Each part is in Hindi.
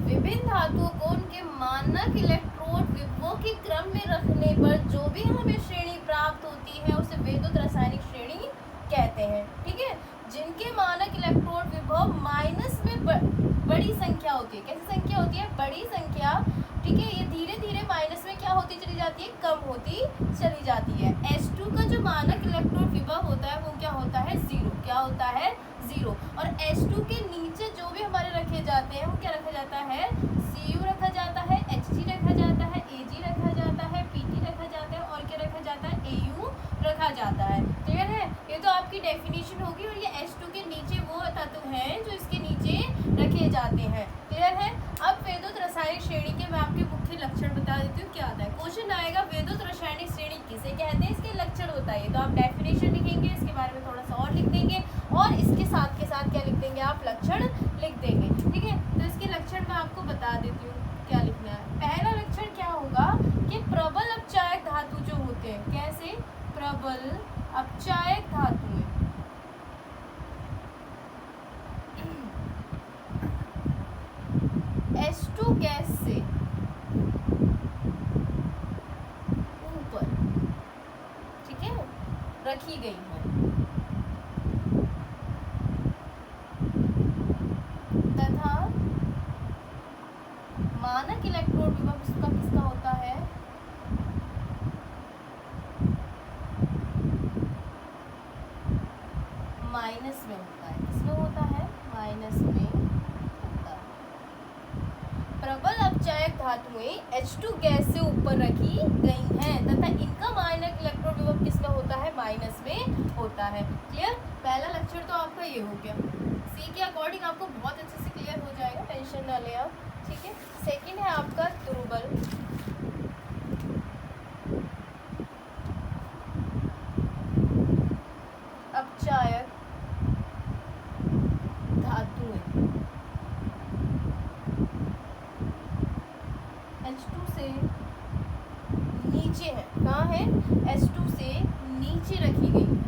विभिन्न धातुओं को उनके मानक इलेक्ट्रोड विभवों के क्रम में रखने पर जो भी हमें श्रेणी प्राप्त होती है उसे विद्युत रासायनिक श्रेणी कहते हैं। ठीक है, जिनके मानक इलेक्ट्रोड विभव माइनस में बड़ी संख्या होती है। कैसी संख्या होती है? बड़ी संख्या। ठीक है, ये धीरे धीरे माइनस में क्या होती चली जाती है? कम होती चली जाती है। H2 का जो मानक इलेक्ट्रोड विभव होता है वो क्या होता है? 0। क्या होता है? 0। और H2 के नीचे जो भी हमारे रखे जाते हैं वो क्या रखा जाता है? Cu रखा जाता है, Hg रखा जाता है, Ag रखा जाता है, Pt रखा जाता है और क्या रखा जाता है? Au रखा जाता है। क्लियर है? ये तो आपकी डेफिनेशन होगी। और ये H2 के नीचे वो तत्व हैं जो इसके नीचे रखे जाते हैं। क्लियर है? अब विद्युत रासायनिक श्रेणी के मैं आपके मुख्य लक्षण बता देती हूँ। क्या आता है? क्वेश्चन आएगा विद्युत रासायनिक श्रेणी किसे कहते हैं, इसके लक्षण बताइए। तो आप डेफिनेशन लिखेंगे, इसके बारे में थोड़ा सा और लिख देंगे और इसके साथ के साथ क्या लिख देंगे? आप लक्षण लिख देंगे। ठीक है, तो इसके लक्षण मैं आपको बता देती हूँ क्या लिखना है। पहला लक्षण क्या होगा कि प्रबल अपचायक धातु जो होते हैं, कैसे? प्रबल अपचायक धातुएं H2 गैस से ऊपर, ठीक है, रखी गई है तथा मानक इलेक्ट्रोड विभव इसका किसका होता है? माइनस में होता है। किसमें होता है? माइनस में होता है। प्रबल अपचायक धातुएं H2 गैस से ऊपर रखी गई हैं तथा इनका मानक इलेक्ट्रोड विभव किसमें होता है? माइनस में होता है। क्लियर? पहला लक्षण तो आपका ये हो गया। सी के अकॉर्डिंग आपको बहुत अच्छे से क्लियर हो जाएगा, टेंशन ना लें आप। ठीक है, सेकंड है आपका दुर्बल अपचायक धातुएं H2 से नीचे है। कहाँ है? H2 से नीचे रखी गई है।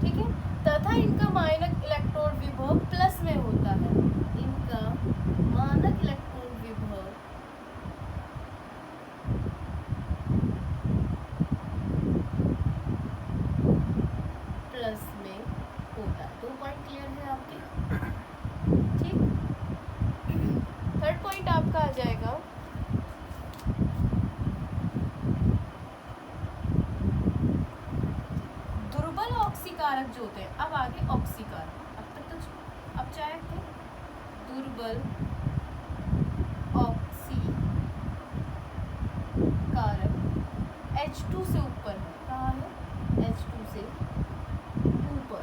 ठीक है, तथा इनका मानक इलेक्ट्रोड विभव प्लस में होता है। इनका मानक इलेक्ट्रोड विभव प्लस में होता है। 2 पॉइंट क्लियर है आपके? ठीक, थर्ड पॉइंट आपका आ जाएगा दुर्बल ऑक्सीकारक जो होते हैं। अब आगे ऑक्सीकारक, अब तक तो अपचायक थे। दुर्बल ऑक्सीकारक H2 से ऊपर है। कहाँ है? H2 से ऊपर।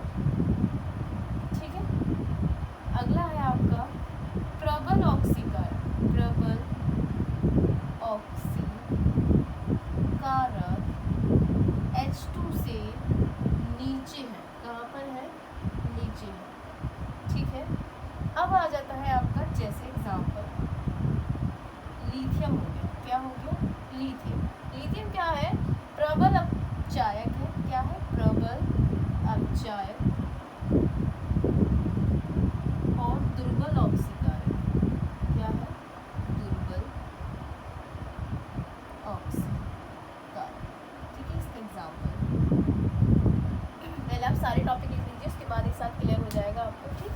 ठीक है, अगला है आपका प्रबल ऑक्सीकारक। प्रबल ऑक्सीकारक H2 से नीचे है। कहाँ पर है? नीचे है। ठीक है, अब आ जाता है आपका जैसे एग्जाम्पल लिथियम हो गया। क्या हो गया? लिथियम। लिथियम क्या है? प्रबल अपचायक है। क्या है? प्रबल अपचायक और दुर्बल ऑक्सीकारक। क्या है? दुर्बल ऑक्सीकारक। ठीक है, इसका एग्जाम्पल पहले आप सारे टॉपिक लिख लीजिए, उसके बाद एक साथ क्लियर हो जाएगा आपको। ठीक,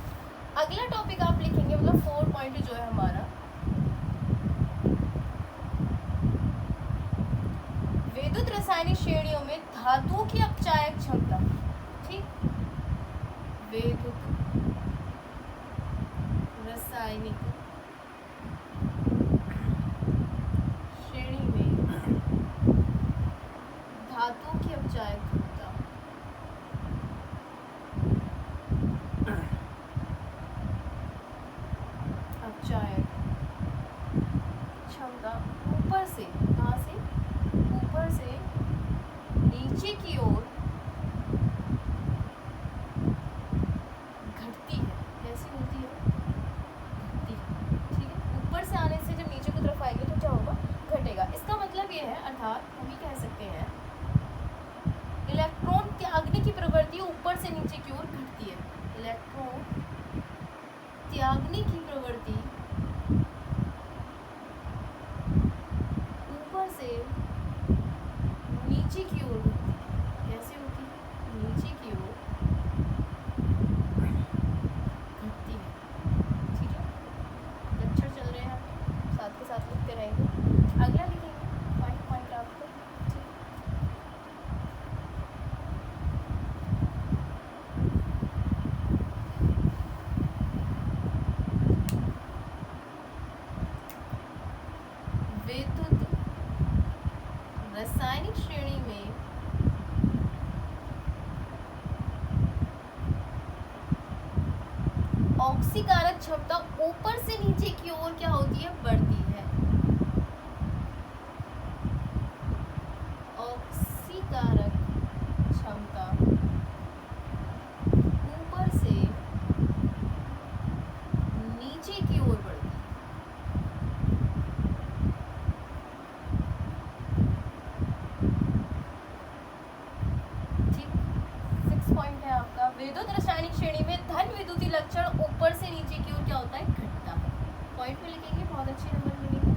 अगला टॉपिक आप लिखेंगे, मतलब 4 पॉइंट जो है हमारा विद्युत रासायनिक श्रेणियों में धातुओं की अपचायक क्षमता। ठीक, विद्युत रासायनिक श्रेणी में धातुओं की अपचायक क्षमता। अपचायक क्षमता ऊपर से, कहाँ से? ऊपर से से नीचे की ओर घटती है। इलेक्ट्रॉन त्यागने की प्रवृत्ति ऊपर से नीचे की ओर घटती है। कैसे होती है? नीचे की ओर घटती है। ठीक है, लेक्चर चल रहे हैं, साथ के साथ लिखते रहेंगे। अगला लिखेंगे 5 आपको। विद्युत रासायनिक श्रेणी में ऑक्सीकारक क्षमता ऊपर से नीचे की ओर क्या होती है? बढ़ती है। ऑक्सीकारक क्षमता ऊपर से नीचे की ओर बढ़ती है। ठीक, 6 पॉइंट है आपका। विद्युत रासायनिक श्रेणी में धन विद्युतीय लक्षण ऊपर से नीचे की ओर क्या होता है? घटता है। पॉइंट में लिखेंगे, बहुत अच्छे नंबर मिलेंगे।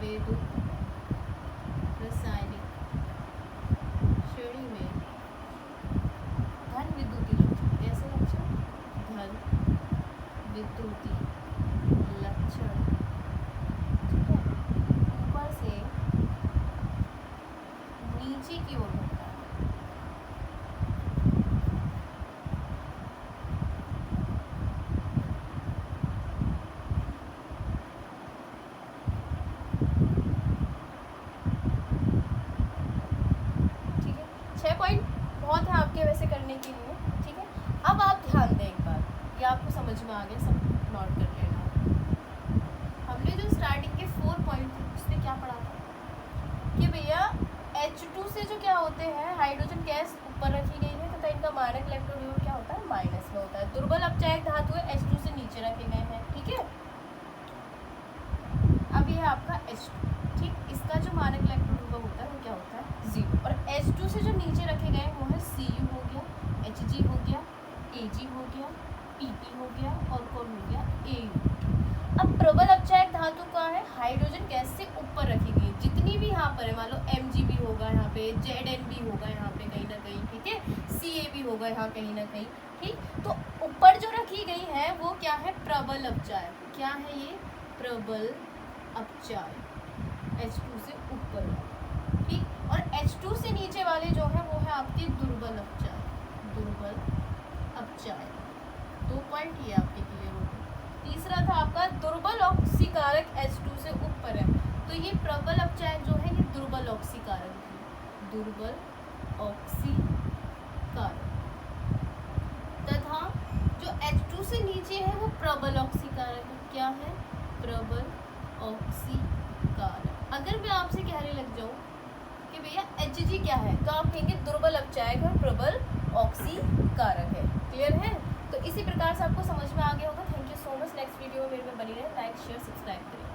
विद्युत रासायनिक श्रेणी में धन विद्युतीय लक्षण, कैसे लक्षण? धन विद्युतीय लक्षण, ठीक है, ऊपर से नीचे की ओर बढ़ता है। ठीक है, 6 पॉइंट बहुत है आपके वैसे करने के लिए। ठीक है, अब आप ध्यान दें एक बार, ये आपको समझ में आ गया, सब नोट कर लेना। हमने जो स्टार्टिंग के 4 पॉइंट थे उसमें क्या पढ़ा था कि भैया H2 से जो क्या होते हैं, हाइड्रोजन गैस ऊपर रखी गई है तथा इनका मानक इलेक्ट्रॉन विभव क्या होता है? माइनस में होता है। दुर्बल अपचायक धातु है, H2 से नीचे रखे गए हैं। ठीक है, अब यह आपका H2, ठीक, इसका जो मानक इलेक्ट्रॉन विभव होता है वो क्या होता है? 0। और H2 से जो नीचे रखे गए वो है Cu हो गया, Hg हो गया, Ag हो गया, Pp हो गया और कौन हो गया? Au। अब प्रबल अपचायक धातु का है, हाइड्रोजन गैस से ऊपर रखी गई, जितनी भी यहाँ पर है, मान लो Mg भी होगा यहाँ पे, Zn भी होगा यहाँ पे कहीं ना कहीं, ठीक है, Ca भी होगा यहाँ कहीं ना कहीं। ठीक, तो ऊपर जो रखी गई है वो क्या है? प्रबल अपचायक। क्या है ये? प्रबल अपचायक, H2 से ऊपर वाले। ठीक, और H2 से नीचे वाले जो है वो है आपके दुर्बल अपचायक। दुर्बल अपचायक, 2 पॉइंट ये आपके क्लियर हो गए। तीसरा था आपका दुर्बल ऑक्सीकारक, H2 से ऊपर है, तो ये प्रबल अपचायक जो है ये दुर्बल ऑक्सीकारक है। दुर्बल ऑक्सीकारक, तथा जो H2 से नीचे है वो प्रबल ऑक्सीकारक है। क्या है? प्रबल ऑक्सीकारक। अगर मैं आपसे कहने लग जाऊं कि भैया Hg क्या है, तो आप कहेंगे दुर्बल अपचायक और प्रबल ऑक्सीकारक है। क्लियर है? तो इसी प्रकार से आपको समझ में आ गया होगा। Thank you so much. Next video में मेरे में बनी रहे, लाइक शेयर सब्सक्राइब करें।